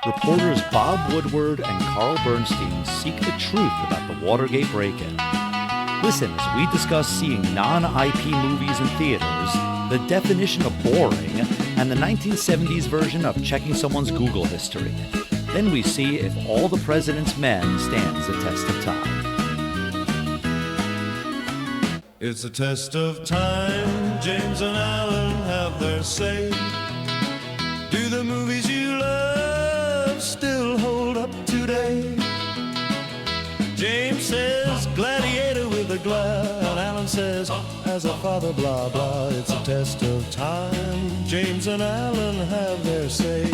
reporters Bob Woodward and Carl Bernstein seek the truth about the Watergate break-in. Listen as we discuss seeing non-IP movies in theaters, the definition of boring, and the 1970s version of checking someone's Google history. Then we see if All the President's Men stands the test of time. It's a test of time. James and Alan have their say. Do the movies you love still hold up today? James says gladiator with a glove, and Alan says as a father blah blah. It's a test of time. James and Alan have their say.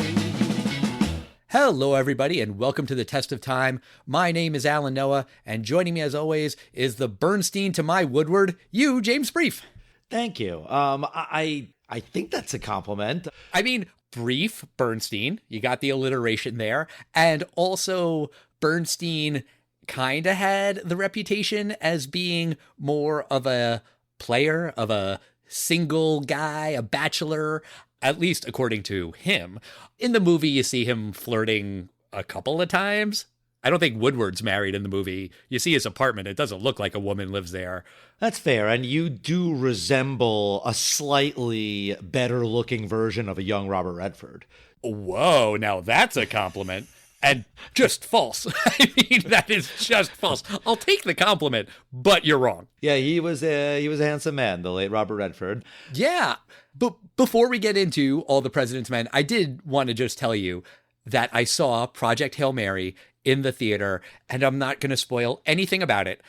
Hello, everybody, and welcome to the Test of Time. My name is Alan Noah, and joining me, as always, is the Bernstein to my Woodward, you, James Brief. Thank you. I think that's a compliment. I mean, Brief, Bernstein, you got the alliteration there, and also Bernstein kind of had the reputation as being more of a player, of a single guy, a bachelor, at least according to him. In the movie, you see him flirting a couple of times. I don't think Woodward's married in the movie. You see his apartment. It doesn't look like a woman lives there. That's fair, and you do resemble a slightly better-looking version of a young Robert Redford. Whoa, now that's a compliment. And just false. I mean, that is just false. I'll take the compliment, but you're wrong. Yeah, he was a handsome man, the late Robert Redford. Yeah, but before we get into All the President's Men, I did want to just tell you that I saw Project Hail Mary in the theater, and I'm not going to spoil anything about it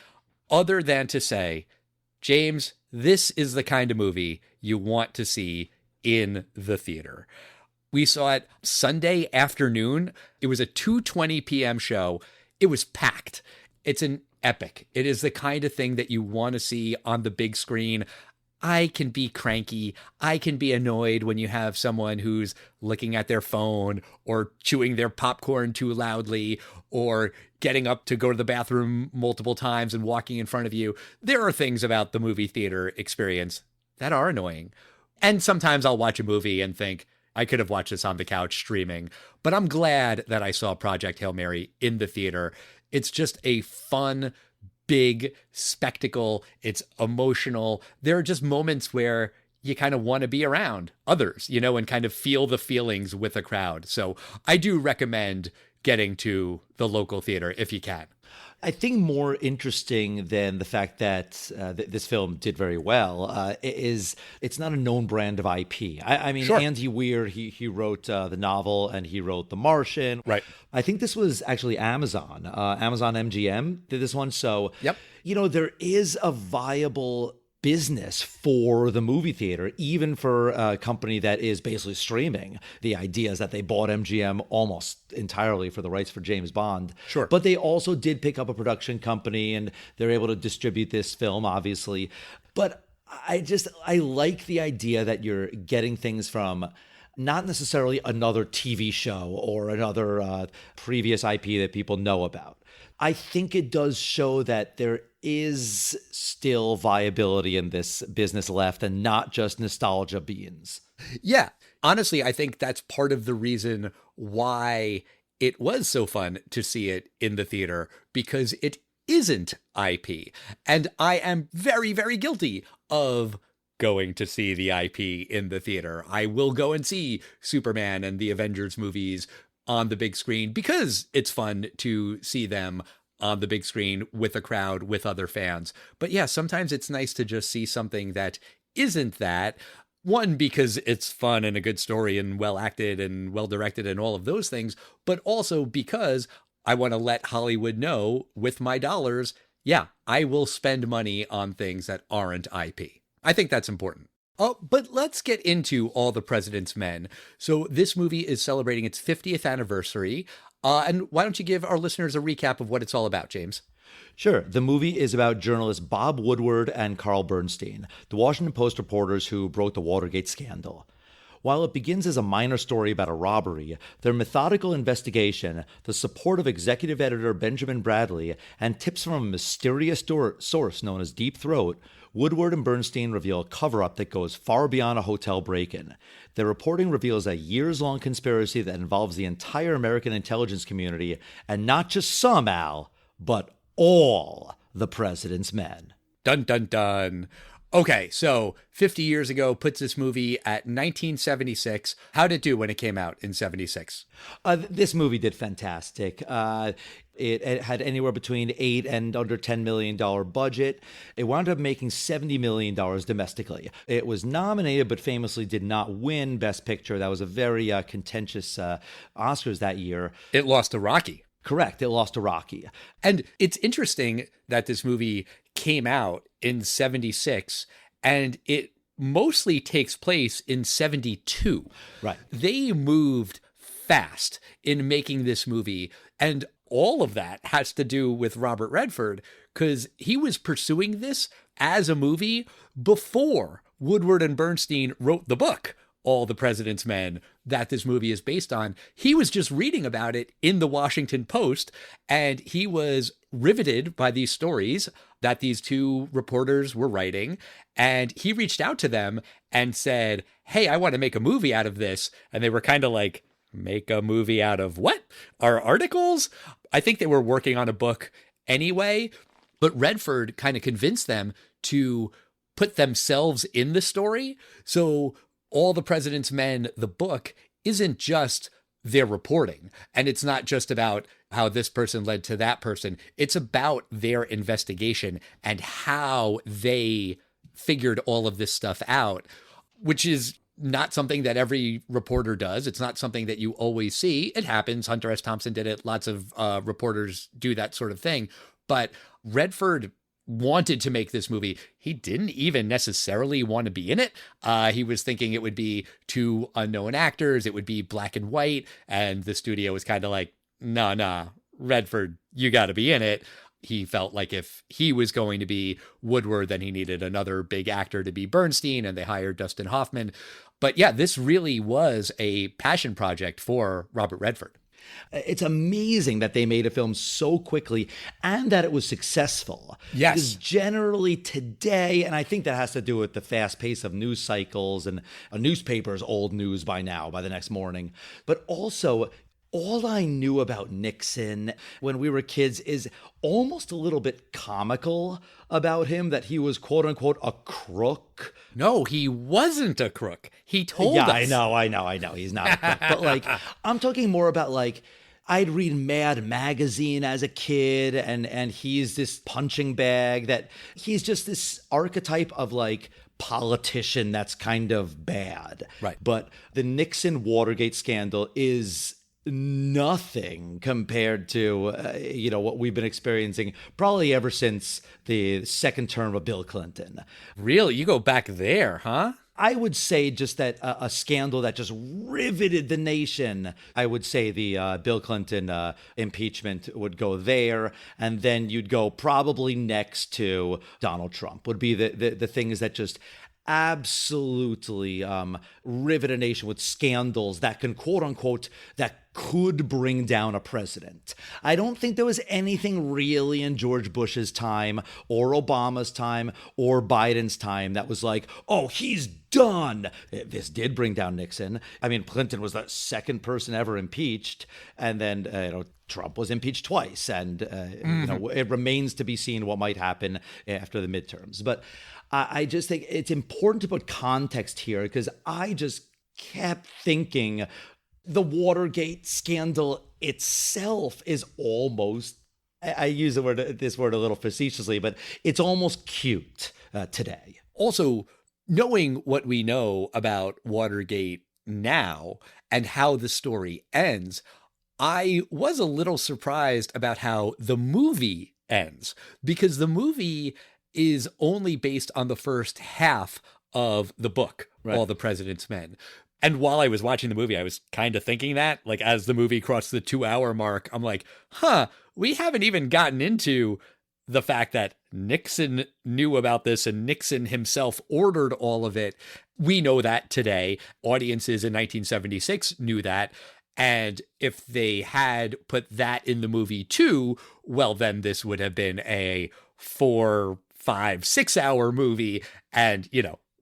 other than to say, James, this is the kind of movie you want to see in the theater. We saw it Sunday afternoon. It was a 2:20 p.m. show. It was packed. It's an epic. It is the kind of thing that you want to see on the big screen. I can be cranky. I can be annoyed when you have someone who's looking at their phone or chewing their popcorn too loudly or getting up to go to the bathroom multiple times and walking in front of you. There are things about the movie theater experience that are annoying. And sometimes I'll watch a movie and think, I could have watched this on the couch streaming, but I'm glad that I saw Project Hail Mary in the theater. It's just a fun, big spectacle. It's emotional. There are just moments where you kind of want to be around others, and kind of feel the feelings with a crowd. So I do recommend getting to the local theater if you can. I think more interesting than the fact that this film did very well is it's not a known brand of IP. I mean, sure. Andy Weir, he wrote the novel and he wrote The Martian. Right. I think this was actually Amazon. Amazon MGM did this one. So, yep. There is a viable business for the movie theater, even for a company that is basically streaming. The idea is that they bought MGM almost entirely for the rights for James Bond. Sure. But they also did pick up a production company and they're able to distribute this film, obviously. But I like the idea that you're getting things from not necessarily another TV show or another previous IP that people know about. I think it does show that there is still viability in this business left and not just nostalgia beans. Yeah. Honestly, I think that's part of the reason why it was so fun to see it in the theater, because it isn't IP. And I am very, very guilty of going to see the IP in the theater. I will go and see Superman and the Avengers movies on the big screen because it's fun to see them on the big screen with a crowd, with other fans. But yeah, sometimes it's nice to just see something that isn't that. One, because it's fun and a good story and well acted and well directed and all of those things, but also because I want to let Hollywood know with my dollars, yeah, I will spend money on things that aren't IP. I think that's important. But let's get into All the President's Men. So this movie is celebrating its 50th anniversary. And why don't you give our listeners a recap of what it's all about, James? Sure. The movie is about journalists Bob Woodward and Carl Bernstein, the Washington Post reporters who broke the Watergate scandal. While it begins as a minor story about a robbery, their methodical investigation, the support of executive editor Benjamin Bradley, and tips from a mysterious source known as Deep Throat Woodward and Bernstein reveal a cover-up that goes far beyond a hotel break-in. Their reporting reveals a years-long conspiracy that involves the entire American intelligence community, and not just some, Al, but all the president's men. Dun, dun, dun. Okay, so 50 years ago puts this movie at 1976. How'd it do when it came out in 76? This movie did fantastic. It had anywhere between $8 and under $10 million budget. It wound up making $70 million domestically. It was nominated, but famously did not win Best Picture. That was a very contentious Oscars that year. It lost to Rocky. Correct. It lost to Rocky. And it's interesting that this movie came out in 76 and it mostly takes place in 72. Right. They moved fast in making this movie. And all of that has to do with Robert Redford because he was pursuing this as a movie before Woodward and Bernstein wrote the book, All the President's Men, that this movie is based on. He was just reading about it in the Washington Post, and he was riveted by these stories that these two reporters were writing. And he reached out to them and said, hey, I want to make a movie out of this. And they were kind of like, make a movie out of what? Our articles? I think they were working on a book anyway, but Redford kind of convinced them to put themselves in the story. So All the President's Men, the book, isn't just their reporting. And it's not just about how this person led to that person. It's about their investigation and how they figured all of this stuff out, which is not something that every reporter does. It's not something that you always see. It happens. Hunter S. Thompson did it. Lots of reporters do that sort of thing. But Redford wanted to make this movie. He didn't even necessarily want to be in it. He was thinking it would be two unknown actors. It would be black and white. And the studio was kind of like, nah, Redford, you got to be in it. He felt like if he was going to be Woodward, then he needed another big actor to be Bernstein, and they hired Dustin Hoffman. But yeah, this really was a passion project for Robert Redford. It's amazing that they made a film so quickly and that it was successful. Yes. Because generally today, and I think that has to do with the fast pace of news cycles, and a newspaper is old news by now, by the next morning. But also, all I knew about Nixon when we were kids is almost a little bit comical about him, that he was quote unquote a crook. No, he wasn't a crook. He told us. I know. He's not a crook. But like, I'm talking more about like, I'd read Mad Magazine as a kid, and he's this punching bag, that he's just this archetype of like politician that's kind of bad. Right. But the Nixon Watergate scandal is nothing compared to what we've been experiencing probably ever since the second term of Bill Clinton. Really? You go back there, huh? I would say just that a scandal that just riveted the nation. I would say the Bill Clinton impeachment would go there, and then you'd go probably next to Donald Trump would be the things that just absolutely rivet a nation with scandals that can quote unquote that could bring down a president. I don't think there was anything really in George Bush's time or Obama's time or Biden's time that was like, oh, he's done. This did bring down Nixon. I mean, Clinton was the second person ever impeached, and then Trump was impeached twice, and it remains to be seen what might happen after the midterms. But I just think it's important to put context here, because I just kept thinking the Watergate scandal itself is almost, I use this word a little facetiously, but it's almost cute today. Also, knowing what we know about Watergate now and how the story ends, I was a little surprised about how the movie ends, because the movie is only based on the first half of the book, right, All the President's Men. And while I was watching the movie, I was kind of thinking that, like, as the movie crossed the 2-hour mark, I'm like, we haven't even gotten into the fact that Nixon knew about this and Nixon himself ordered all of it. We know that today. Audiences in 1976 knew that. And if they had put that in the movie too, well, then this would have been a 4, 5-6 hour movie. And,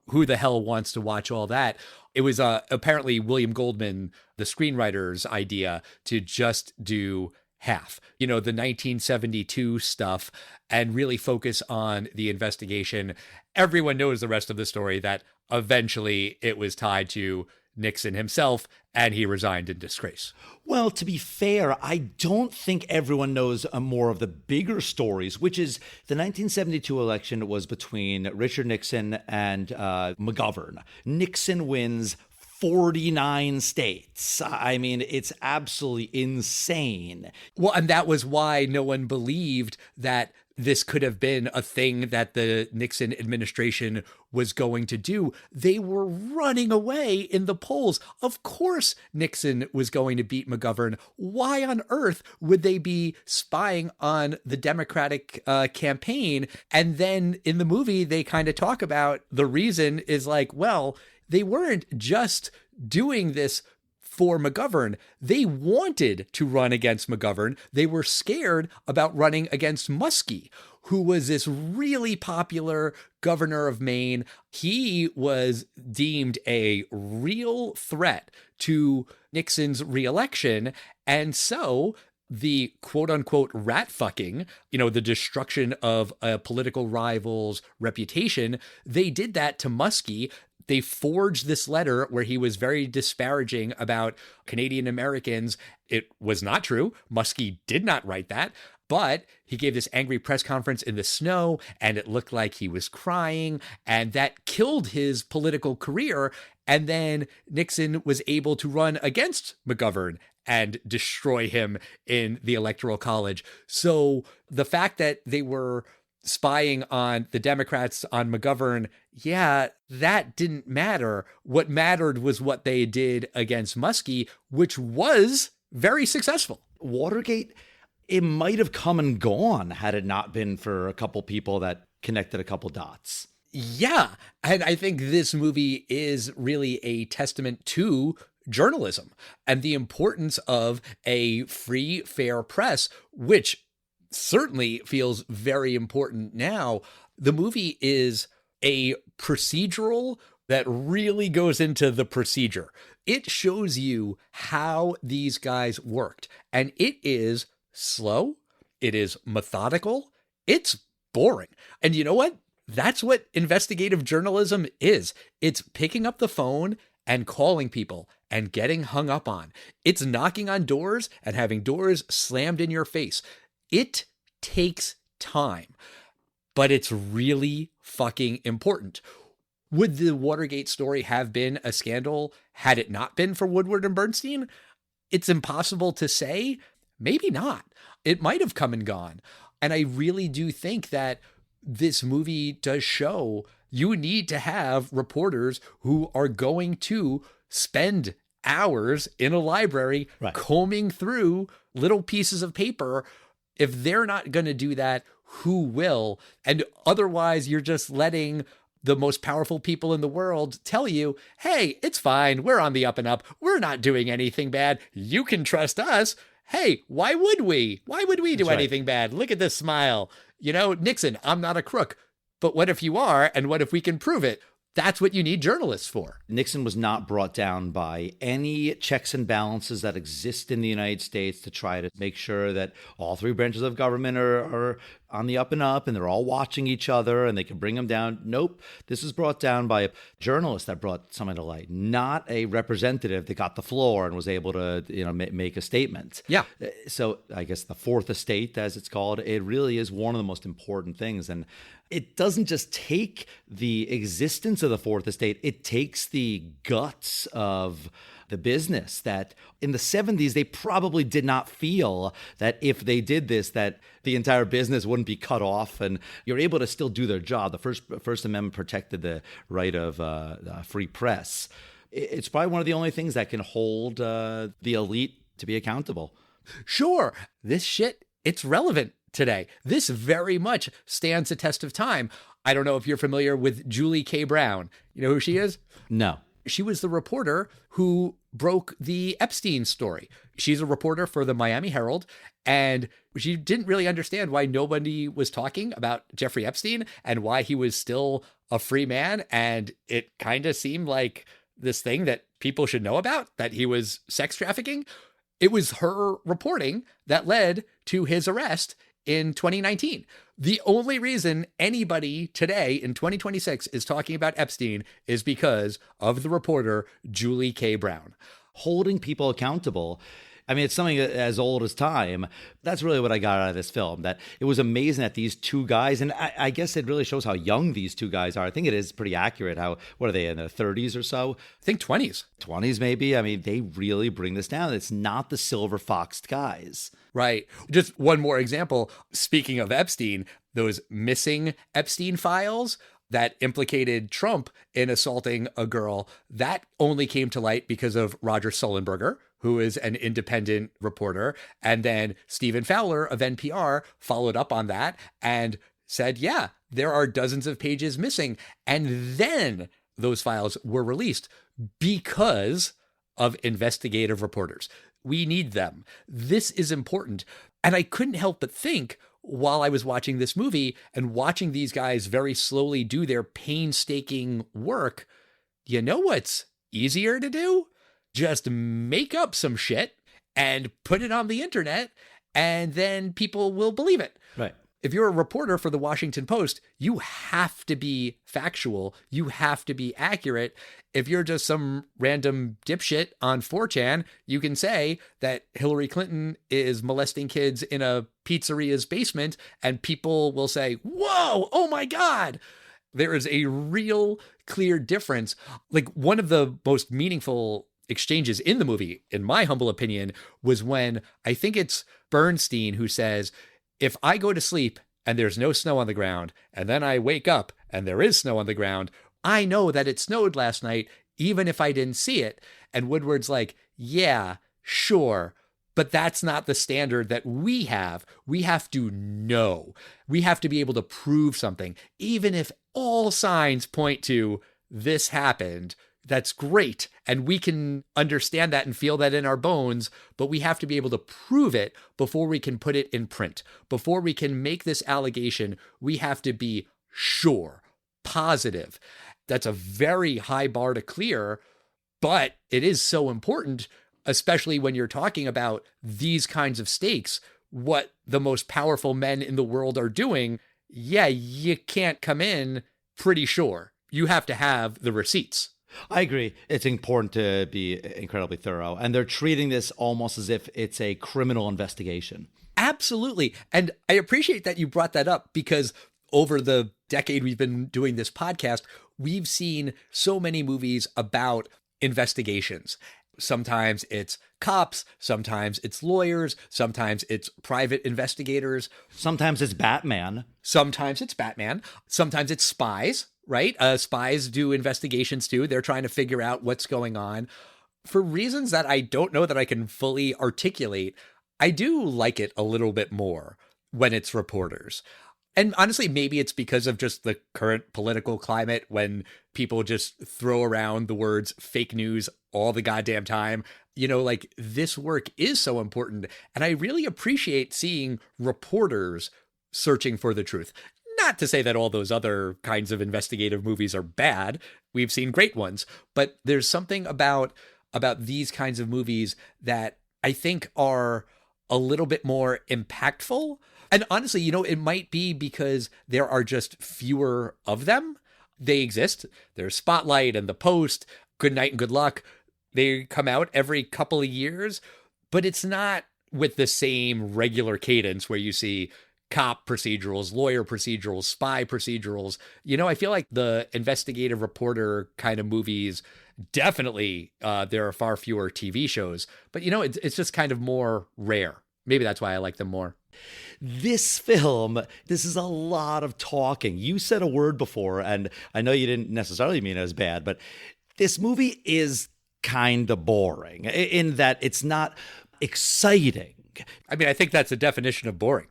who the hell wants to watch all that? It was apparently William Goldman, the screenwriter's idea to just do half, the 1972 stuff and really focus on the investigation. Everyone knows the rest of the story, that eventually it was tied to Nixon himself and he resigned in disgrace. Well, to be fair, I don't think everyone knows more of the bigger stories, which is the 1972 election was between Richard Nixon and McGovern. Nixon wins 49 states. I mean, it's absolutely insane. Well, and that was why no one believed that this could have been a thing that the Nixon administration was going to do. They were running away in the polls. Of course, Nixon was going to beat McGovern. Why on earth would they be spying on the Democratic campaign? And then in the movie, they kind of talk about the reason is like, well, they weren't just doing this for McGovern. They wanted to run against McGovern. They were scared about running against Muskie, who was this really popular governor of Maine. He was deemed a real threat to Nixon's reelection. And so the quote unquote rat fucking, the destruction of a political rival's reputation, they did that to Muskie. They forged this letter where he was very disparaging about Canadian Americans. It was not true. Muskie did not write that, but he gave this angry press conference in the snow and it looked like he was crying, and that killed his political career. And then Nixon was able to run against McGovern and destroy him in the Electoral College. So the fact that they were spying on the Democrats, on McGovern, yeah, that didn't matter. What mattered was what they did against Muskie, which was very successful. Watergate, it might have come and gone had it not been for a couple people that connected a couple dots. Yeah, and I think this movie is really a testament to journalism and the importance of a free, fair press, which certainly feels very important now. The movie is a procedural that really goes into the procedure. It shows you how these guys worked, and it is slow. It is methodical. It's boring. And you know what? That's what investigative journalism is. It's picking up the phone and calling people and getting hung up on. It's knocking on doors and having doors slammed in your face. It takes time, but it's really fucking important. Would the Watergate story have been a scandal had it not been for Woodward and Bernstein? It's impossible to say. Maybe not. It might have come and gone. And I really do think that this movie does show you need to have reporters who are going to spend hours in a library combing through little pieces of paper. If they're not going to do that, who will? And otherwise, you're just letting the most powerful people in the world tell you, hey, it's fine. We're on the up and up. We're not doing anything bad. You can trust us. Hey, why would we? Why would we do anything bad? Look at this smile. Nixon, I'm not a crook. But what if you are? And what if we can prove it? That's what you need journalists for. Nixon was not brought down by any checks and balances that exist in the United States to try to make sure that all three branches of government are on the up and up and they're all watching each other and they can bring them down. Nope. This was brought down by a journalist that brought something to light, not a representative that got the floor and was able to, make a statement. Yeah. So I guess the fourth estate, as it's called, it really is one of the most important things. And it doesn't just take the existence of the fourth estate, it takes the guts of the business that in the 70s, they probably did not feel that if they did this, that the entire business wouldn't be cut off and you're able to still do their job. The First Amendment protected the right of free press. It's probably one of the only things that can hold the elite to be accountable. Sure, this shit, it's relevant today. This very much stands the test of time. I don't know if you're familiar with Julie K. Brown. You know who she is? No. She was the reporter who broke the Epstein story. She's a reporter for the Miami Herald, and she didn't really understand why nobody was talking about Jeffrey Epstein and why he was still a free man. And it kind of seemed like this thing that people should know about, that he was sex trafficking. It was her reporting that led to his arrest in 2019. The only reason anybody today in 2026 is talking about Epstein is because of the reporter Julie K. Brown. Holding people accountable. I mean, it's something as old as time. That's really what I got out of this film, that it was amazing that these two guys, and I guess it really shows how young these two guys are. I think it is pretty accurate. What are they, in their 30s or so? I think 20s. 20s maybe. I mean, they really bring this down. It's not the silver foxed guys. Right. Just one more example. Speaking of Epstein, those missing Epstein files that implicated Trump in assaulting a girl, that only came to light because of Roger Sullenberger, who is an independent reporter. And then Stephen Fowler of NPR followed up on that and said, yeah, there are dozens of pages missing. And then those files were released because of investigative reporters. We need them. This is important. And I couldn't help but think, while I was watching this movie and watching these guys very slowly do their painstaking work, you know what's easier to do? Just make up some shit and put it on the internet, and then people will believe it. Right. If you're a reporter for the Washington Post, you have to be factual. You have to be accurate. If you're just some random dipshit on 4chan, you can say that Hillary Clinton is molesting kids in a pizzeria's basement, and people will say, whoa, oh my God. There is a real clear difference. Like, one of the most meaningful exchanges in the movie, in my humble opinion, was when I think it's Bernstein who says, if I go to sleep and there's no snow on the ground, and then I wake up and there is snow on the ground, I know that it snowed last night, even if I didn't see it. And Woodward's like, yeah, sure, but that's not the standard that we have. We have to know. We have to be able to prove something. Even if all signs point to this happened, that's great. And we can understand that and feel that in our bones, but we have to be able to prove it before we can put it in print. Before we can make this allegation, we have to be sure, positive. That's a very high bar to clear, but it is so important, especially when you're talking about these kinds of stakes, what the most powerful men in the world are doing. Yeah, you can't come in pretty sure. You have to have the receipts. I agree. It's important to be incredibly thorough. And they're treating this almost as if it's a criminal investigation. Absolutely. And I appreciate that you brought that up, because over the decade we've been doing this podcast, we've seen so many movies about investigations. Sometimes it's cops, sometimes it's lawyers, sometimes it's private investigators. Sometimes it's Batman. Sometimes it's Batman. Sometimes it's spies, right? Spies do investigations too. They're trying to figure out what's going on. For reasons that I don't know that I can fully articulate, I do like it a little bit more when it's reporters. And honestly, maybe it's because of just the current political climate, when people just throw around the words fake news all the goddamn time. You know, like, this work is so important. And I really appreciate seeing reporters searching for the truth. Not to say that all those other kinds of investigative movies are bad. We've seen great ones. But there's something about these kinds of movies that I think are a little bit more impactful. And honestly, you know, it might be because there are just fewer of them. They exist. There's Spotlight and The Post, Good Night and Good Luck. They come out every couple of years, but it's not with the same regular cadence where you see cop procedurals, lawyer procedurals, spy procedurals. You know, I feel like the investigative reporter kind of movies, definitely there are far fewer TV shows, but you know, it's just kind of more rare. Maybe that's why I like them more. This film, this is a lot of talking. You said a word before, and I know you didn't necessarily mean it as bad, but this movie is kind of boring in that it's not exciting. I mean, I think that's the definition of boring.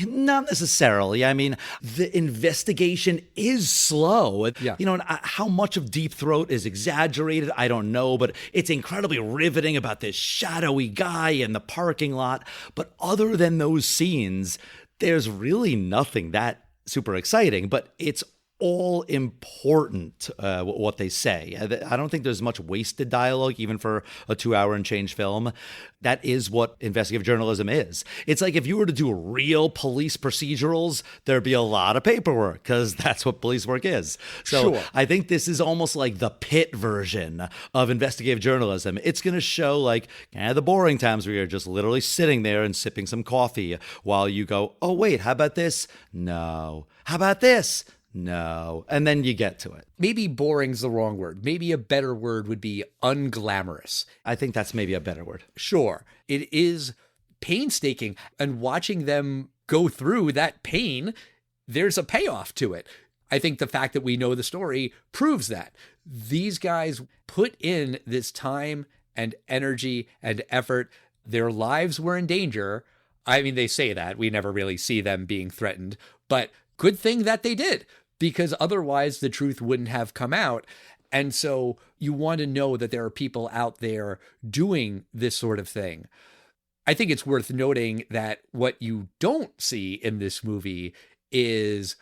Not necessarily. I mean, the investigation is slow. Yeah. You know, and how much of Deep Throat is exaggerated, I don't know, but it's incredibly riveting about this shadowy guy in the parking lot. But other than those scenes, there's really nothing that super exciting, but it's all important, what they say. I don't think there's much wasted dialogue, even for a 2-hour and change film. That is what investigative journalism is. It's like if you were to do real police procedurals, there'd be a lot of paperwork, because that's what police work is. So Sure. I think this is almost like the pit version of investigative journalism. It's going to show like the boring times where you're just literally sitting there and sipping some coffee while you go, oh, wait, how about this? No. How about this? No. And then you get to it. Maybe boring's the wrong word. Maybe a better word would be unglamorous. I think that's maybe a better word. Sure, it is painstaking, and watching them go through that pain, there's a payoff to it. I think the fact that we know the story proves that. These guys put in this time and energy and effort. Their lives were in danger. I mean, they say that. We never really see them being threatened, but good thing that they did, because otherwise the truth wouldn't have come out. And so you want to know that there are people out there doing this sort of thing. I think it's worth noting that what you don't see in this movie is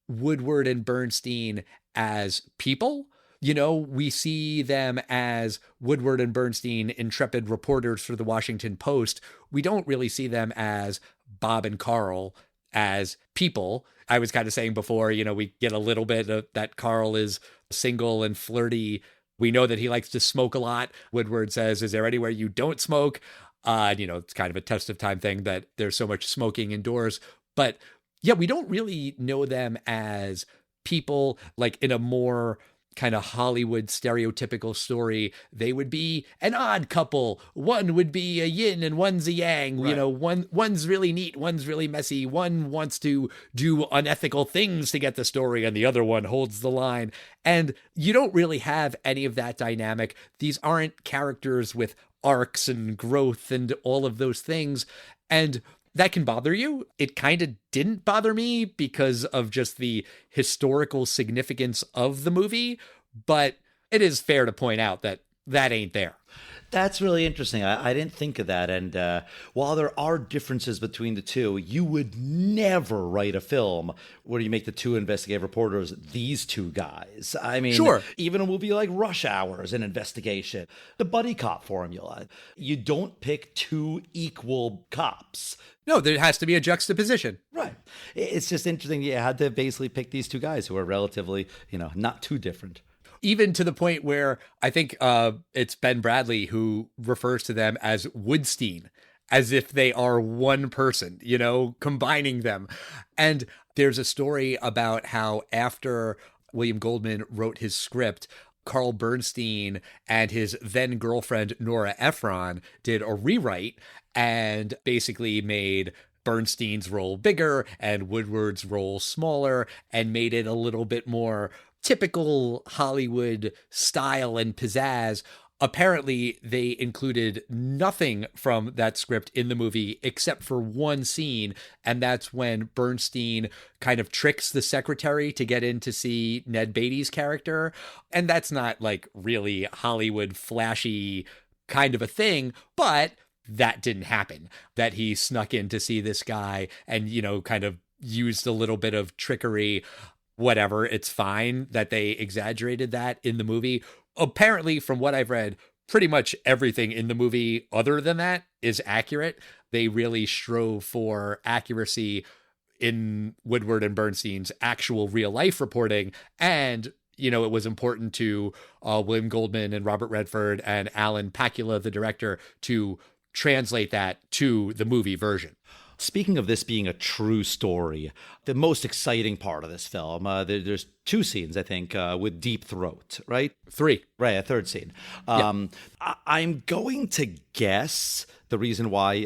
Woodward and Bernstein as people. You know, we see them as Woodward and Bernstein, intrepid reporters for the Washington Post. We don't really see them as Bob and Carl as people. I was kind of saying before, you know, we get a little bit of that Carl is single and flirty. We know that he likes to smoke a lot. Woodward says, is there anywhere you don't smoke? You know, it's kind of a test of time thing that there's so much smoking indoors. But yeah, we don't really know them as people like in a more kind of Hollywood stereotypical story. They would be an odd couple. One would be a yin and one's a yang. Right. You know, one's really neat, one's really messy. One wants to do unethical things to get the story, and the other one holds the line. And you don't really have any of that dynamic. These aren't characters with arcs and growth and all of those things. And that can bother you. It kind of didn't bother me because of just the historical significance of the movie, but it is fair to point out that that ain't there. That's really interesting. I didn't think of that. And while there are differences between the two, you would never write a film where you make the two investigative reporters these two guys. I mean, sure. Even a movie like Rush Hour is an investigation. The buddy cop formula. You don't pick two equal cops. No, there has to be a juxtaposition. Right. It's just interesting. You had to basically pick these two guys who are relatively, you know, not too different. Even to the point where I think it's Ben Bradley who refers to them as Woodstein, as if they are one person, you know, combining them. And there's a story about how after William Goldman wrote his script, Carl Bernstein and his then girlfriend, Nora Ephron, did a rewrite and basically made Bernstein's role bigger and Woodward's role smaller and made it a little bit more typical Hollywood style and pizzazz. Apparently, they included nothing from that script in the movie except for one scene, and that's when Bernstein kind of tricks the secretary to get in to see Ned Beatty's character. And that's not like really Hollywood flashy kind of a thing, but that didn't happen. That he snuck in to see this guy and, you know, kind of used a little bit of trickery. Whatever, it's fine that they exaggerated that in the movie. Apparently, from what I've read, pretty much everything in the movie other than that is accurate. They really strove for accuracy in Woodward and Bernstein's actual real life reporting. And, you know, it was important to William Goldman and Robert Redford and Alan Pakula, the director, to translate that to the movie version. Speaking of this being a true story, the most exciting part of this film, there's two scenes, I think, with Deep Throat, right? Three. Right, a third scene. I'm going to guess the reason why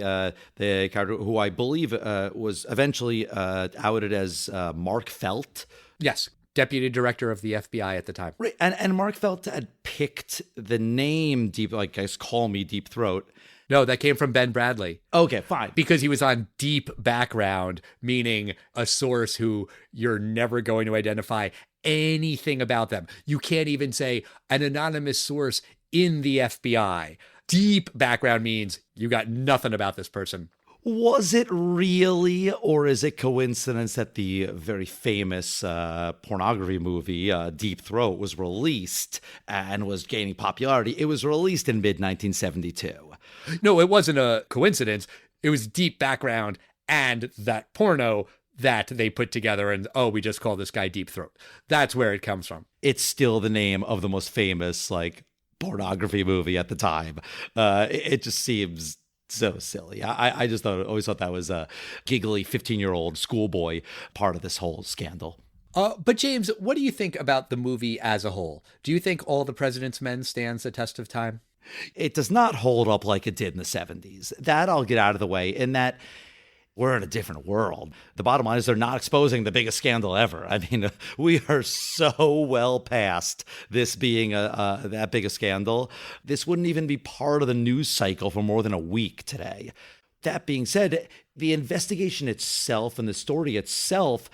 the character, who I believe was eventually outed as Mark Felt. Yes, deputy director of the FBI at the time. Right, and Mark Felt had picked the name Deep, like, guys call me Deep Throat, No, that came from Ben Bradley. Okay, fine. Because he was on deep background, meaning a source who you're never going to identify anything about them. You can't even say an anonymous source in the FBI. Deep background means you got nothing about this person. Was it really, or is it coincidence that the very famous pornography movie, Deep Throat, was released and was gaining popularity? It was released in mid-1972. No, it wasn't a coincidence. It was deep background and that porno that they put together and, oh, we just call this guy Deep Throat. That's where it comes from. It's still the name of the most famous, pornography movie at the time. It just seems so silly. I just always thought that was a giggly 15-year-old schoolboy part of this whole scandal. But James, what do you think about the movie as a whole? Do you think All the President's Men stands the test of time? It does not hold up like it did in the 70s. That I'll get out of the way, in that we're in a different world. The bottom line is they're not exposing the biggest scandal ever. I mean, we are so well past this being that big a scandal. This wouldn't even be part of the news cycle for more than a week today. That being said, the investigation itself and the story itself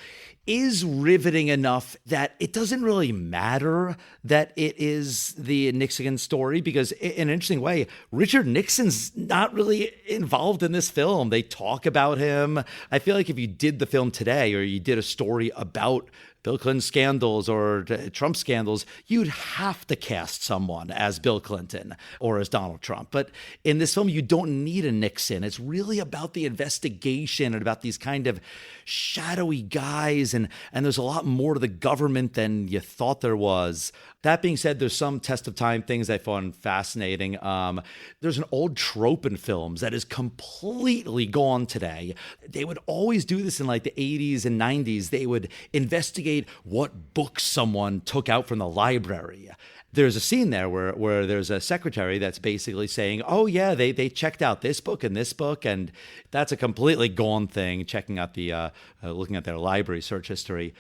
is riveting enough that it doesn't really matter that it is the Nixon story, because in an interesting way, Richard Nixon's not really involved in this film. They talk about him. I feel like if you did the film today, or you did a story about Bill Clinton scandals or Trump scandals, you'd have to cast someone as Bill Clinton or as Donald Trump. But in this film, you don't need a Nixon. It's really about the investigation and about these kind of shadowy guys. And there's a lot more to the government than you thought there was. That being said, there's some test of time things I found fascinating. There's an old trope in films that is completely gone today. They would always do this in the 80s and 90s. They would investigate what books someone took out from the library. There's a scene there where there's a secretary that's basically saying, oh yeah, they checked out this book and this book, and that's a completely gone thing, checking out looking at their library search history.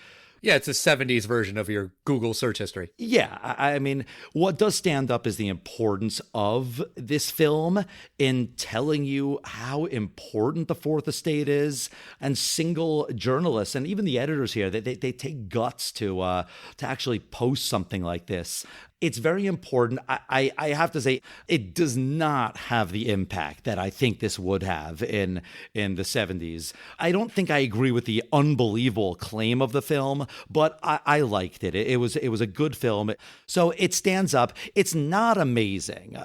Yeah, it's a 70s version of your Google search history. Yeah, I mean, what does stand up is the importance of this film in telling you how important the Fourth Estate is, and single journalists and even the editors here, they take guts to actually post something like this. It's very important. I have to say, it does not have the impact that I think this would have in the 70s. I don't think I agree with the unbelievable claim of the film, but I liked it. It was a good film. So it stands up. It's not amazing,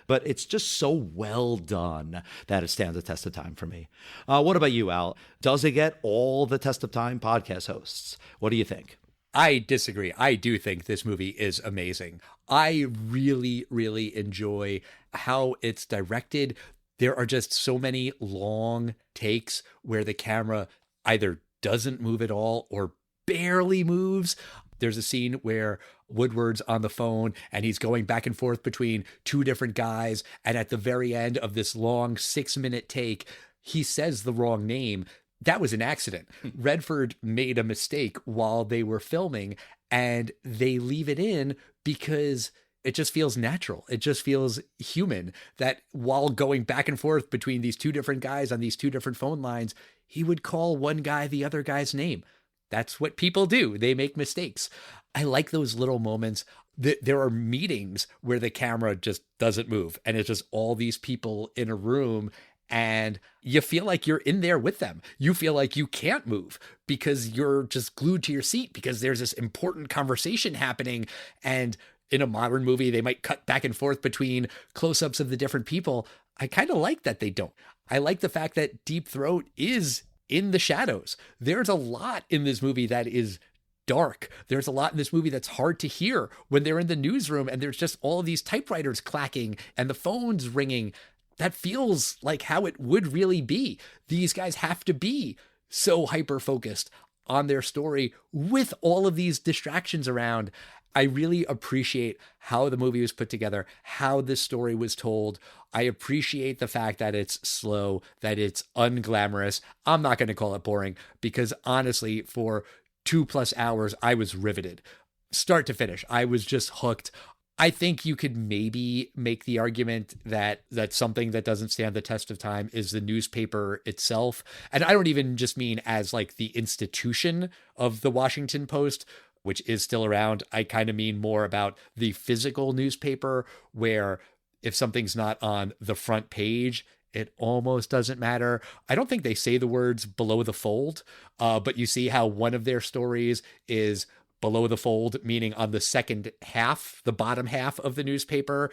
but it's just so well done that it stands the test of time for me. What about you, Al? Does it get all the test of time podcast hosts? What do you think? I disagree. I do think this movie is amazing. I really, really enjoy how it's directed. There are just so many long takes where the camera either doesn't move at all or barely moves. There's a scene where Woodward's on the phone and he's going back and forth between two different guys. And at the very end of this long 6-minute take, he says the wrong name. That was an accident. Redford made a mistake while they were filming, and they leave it in because it just feels natural. It just feels human that while going back and forth between these two different guys on these two different phone lines, he would call one guy the other guy's name. That's what people do. They make mistakes. I like those little moments. There are meetings where the camera just doesn't move, and it's just all these people in a room, and you feel like you're in there with them. You feel like you can't move because you're just glued to your seat because there's this important conversation happening. And in a modern movie, they might cut back and forth between close-ups of the different people. I kind of like that they don't. I like the fact that Deep Throat is in the shadows. There's a lot in this movie that is dark. There's a lot in this movie that's hard to hear when they're in the newsroom and there's just all of these typewriters clacking and the phones ringing. That feels like how it would really be. These guys have to be so hyper-focused on their story with all of these distractions around. I really appreciate how the movie was put together, how this story was told. I appreciate the fact that it's slow, that it's unglamorous. I'm not going to call it boring because honestly, for 2+ hours, I was riveted. Start to finish, I was just hooked. I think you could maybe make the argument that something that doesn't stand the test of time is the newspaper itself. And I don't even just mean as like the institution of the Washington Post, which is still around. I kind of mean more about the physical newspaper, where if something's not on the front page, it almost doesn't matter. I don't think they say the words below the fold, but you see how one of their stories is below the fold, meaning on the second half, the bottom half of the newspaper.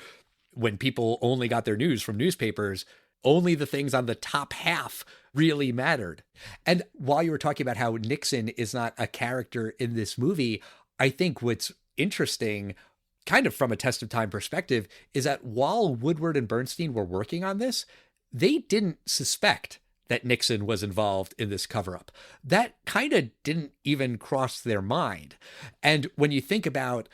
When people only got their news from newspapers, only the things on the top half really mattered. And while you were talking about how Nixon is not a character in this movie, I think what's interesting, kind of from a test of time perspective, is that while Woodward and Bernstein were working on this, they didn't suspect that Nixon was involved in this cover-up. That kind of didn't even cross their mind. And when you think about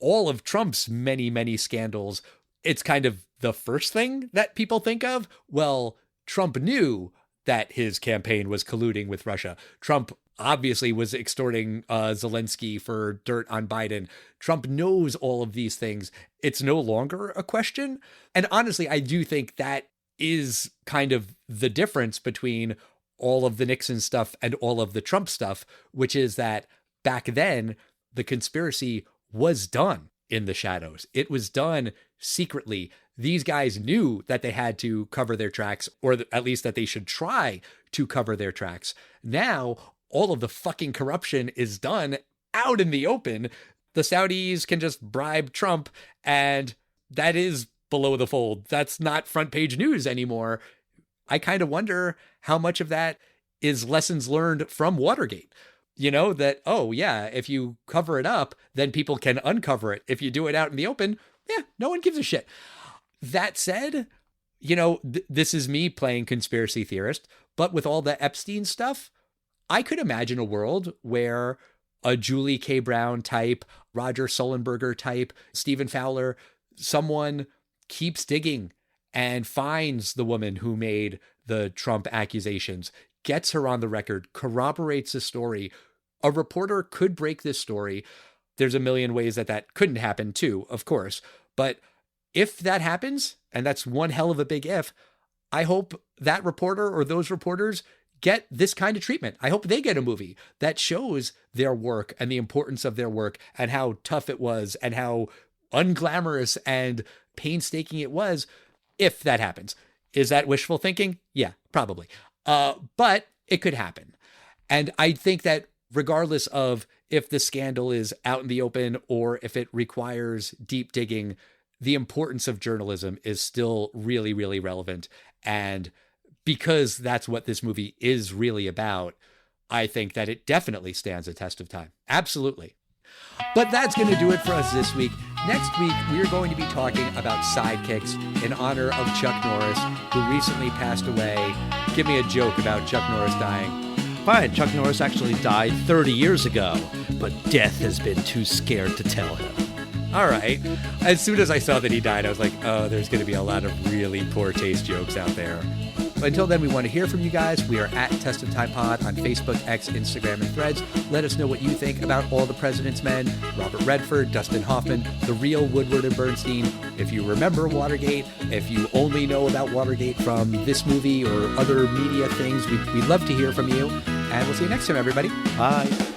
all of Trump's many, many scandals, it's kind of the first thing that people think of. Well, Trump knew that his campaign was colluding with Russia. Trump obviously was extorting Zelensky for dirt on Biden. Trump knows all of these things. It's no longer a question. And honestly, I do think that is kind of the difference between all of the Nixon stuff and all of the Trump stuff, which is that back then, the conspiracy was done in the shadows. It was done secretly. These guys knew that they had to cover their tracks, or at least that they should try to cover their tracks. Now, all of the fucking corruption is done out in the open. The Saudis can just bribe Trump, and that is below the fold. That's not front page news anymore. I kind of wonder how much of that is lessons learned from Watergate. You know, that, oh yeah, if you cover it up, then people can uncover it. If you do it out in the open, yeah, no one gives a shit. That said, you know, this is me playing conspiracy theorist, but with all the Epstein stuff, I could imagine a world where a Julie K. Brown type, Roger Sullenberger type, Stephen Fowler, someone keeps digging and finds the woman who made the Trump accusations, gets her on the record, corroborates the story. A reporter could break this story. There's a million ways that couldn't happen too, of course. But if that happens, and that's one hell of a big if, I hope that reporter or those reporters get this kind of treatment. I hope they get a movie that shows their work and the importance of their work and how tough it was and how unglamorous and painstaking it was. If that happens, is that wishful thinking? Yeah, probably. But it could happen. And I think that regardless of if the scandal is out in the open or if it requires deep digging, the importance of journalism is still really, really relevant. And because that's what this movie is really about, I think that it definitely stands a test of time. Absolutely. But that's going to do it for us this week. Next week, we're going to be talking about sidekicks in honor of Chuck Norris, who recently passed away. Give me a joke about Chuck Norris dying. Fine, Chuck Norris actually died 30 years ago, but death has been too scared to tell him. All right. As soon as I saw that he died, I was like, oh, there's going to be a lot of really poor taste jokes out there. But until then, we want to hear from you guys. We are at Test of Time Pod on Facebook, X, Instagram, and Threads. Let us know what you think about All the President's Men, Robert Redford, Dustin Hoffman, the real Woodward and Bernstein. If you remember Watergate, if you only know about Watergate from this movie or other media things, we'd love to hear from you. And we'll see you next time, everybody. Bye.